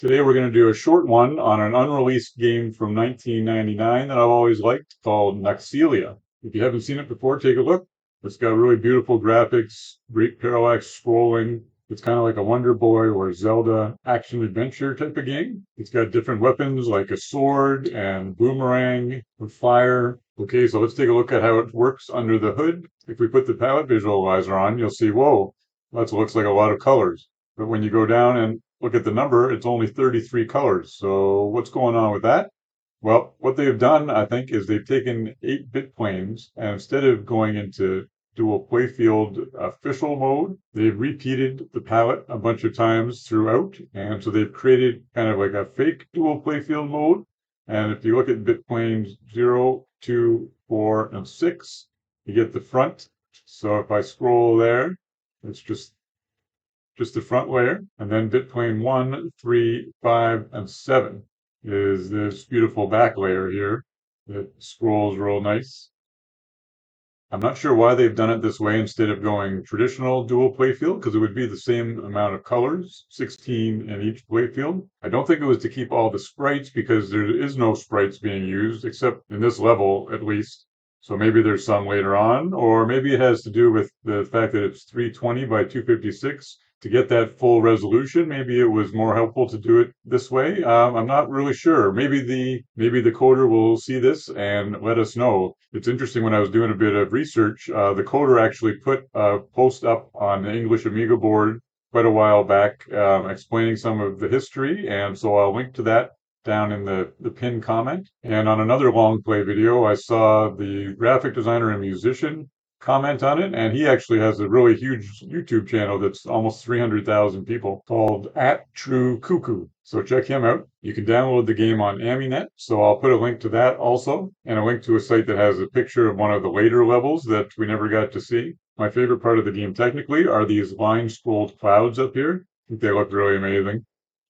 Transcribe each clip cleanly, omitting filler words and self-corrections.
Today we're going to do a short one on an unreleased game from 1999 that I've always liked called Nuxelia. If you haven't seen it before, take a look. It's got really beautiful graphics, great parallax scrolling. It's kind of like a Wonder Boy or Zelda action adventure type of game. It's got different weapons like a sword and boomerang with fire. Okay, so let's take a look at how it works under the hood. If we put the palette visualizer on, you'll see, whoa, that looks like a lot of colors. But when you go down and look at the number, it's only 33 colors. So what's going on with that? Well, what they've done, I think, is they've taken 8-bit planes and instead of going into dual playfield official mode, they've repeated the palette a bunch of times throughout. And so they've created kind of like a fake dual playfield mode. And if you look at bit planes 0, 2, 4, and 6, you get the front. So if I scroll there, it's just the front layer, and then bit plane 1, 3, 5, and 7 is this beautiful back layer here that scrolls real nice. I'm not sure why they've done it this way instead of going traditional dual playfield, because it would be the same amount of colors, 16 in each playfield. I don't think it was to keep all the sprites because there is no sprites being used, except in this level at least. So maybe there's some later on, or maybe it has to do with the fact that it's 320 by 256. To get that full resolution, maybe it was more helpful to do it this way. I'm not really sure. Maybe the coder will see this and let us know. It's interesting, when I was doing a bit of research, the coder actually put a post up on the English Amiga board quite a while back explaining some of the history, and so I'll link to that down in the pinned comment. And on another long play video, I saw the graphic designer and musician comment on it, and he actually has a really huge YouTube channel that's almost 300,000 people called @TrueCuckoo. So check him out. You can download the game on AmiNet, so I'll put a link to that also, and a link to a site that has a picture of one of the later levels that we never got to see. My favorite part of the game technically are these line scrolled clouds up here. I think they look really amazing.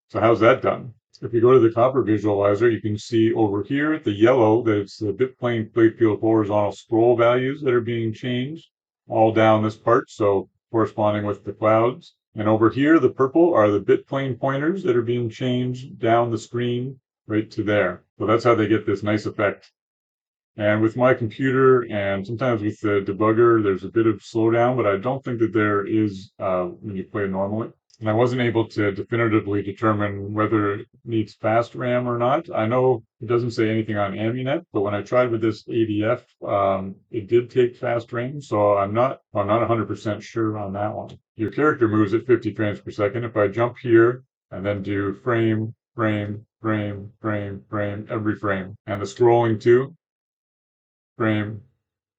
So how's that done? If you go to the copper visualizer, you can see over here the yellow that it's the bit plane playfield horizontal scroll values that are being changed all down this part, so corresponding with the clouds. And over here, the purple are the bit plane pointers that are being changed down the screen right to there. So that's how they get this nice effect. And with my computer and sometimes with the debugger, there's a bit of slowdown, but I don't think that there is when you play normally. And I wasn't able to definitively determine whether it needs fast RAM or not. I know it doesn't say anything on AmiNet, but when I tried with this ADF, it did take fast RAM, so I'm not 100% sure on that one. Your character moves at 50 frames per second. If I jump here and then do frame, frame, frame, frame, frame, every frame, and the scrolling too, frame,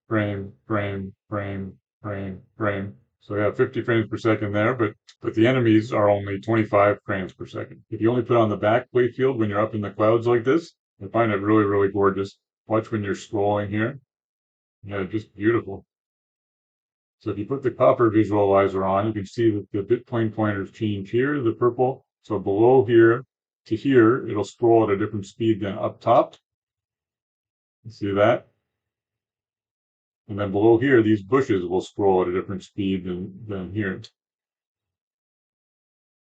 frame, frame, frame, frame, frame. So yeah, 50 frames per second there, but the enemies are only 25 frames per second. If you only put on the back playfield when you're up in the clouds like this, I find it really, really gorgeous. Watch when you're scrolling here. Yeah, just beautiful. So if you put the copper visualizer on, you can see that the bit plane pointers change here, the purple. So below here to here, it'll scroll at a different speed than up top. You see that? And then below here, these bushes will scroll at a different speed than here.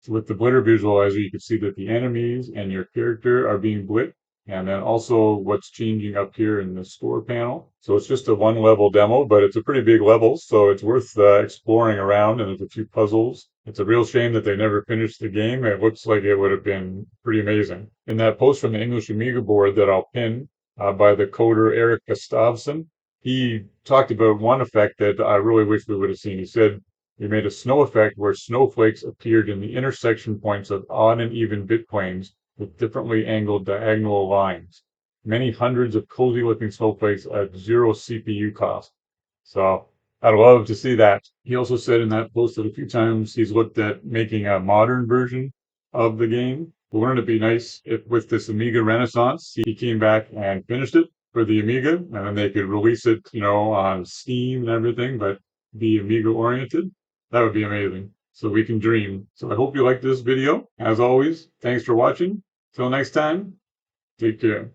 So with the blitter visualizer, you can see that the enemies and your character are being blit. And then also what's changing up here in the store panel. So it's just a 1-level demo, but it's a pretty big level, so it's worth exploring around, and there's a few puzzles. It's a real shame that they never finished the game. It looks like it would have been pretty amazing. In that post from the English Amiga board that I'll pin by the coder Eric Gustavsson, he talked about one effect that I really wish we would have seen. He said, "We made a snow effect where snowflakes appeared in the intersection points of odd and even bit planes with differently angled diagonal lines. Many hundreds of cozy looking snowflakes at 0 CPU cost." So I'd love to see that. He also said in that post that a few times he's looked at making a modern version of the game. Wouldn't it be nice if with this Amiga Renaissance, he came back and finished it for the Amiga, and then they could release it, on Steam and everything, but be Amiga oriented? That would be amazing. So we can dream. So I hope you liked this video. As always, thanks for watching. Till next time, take care.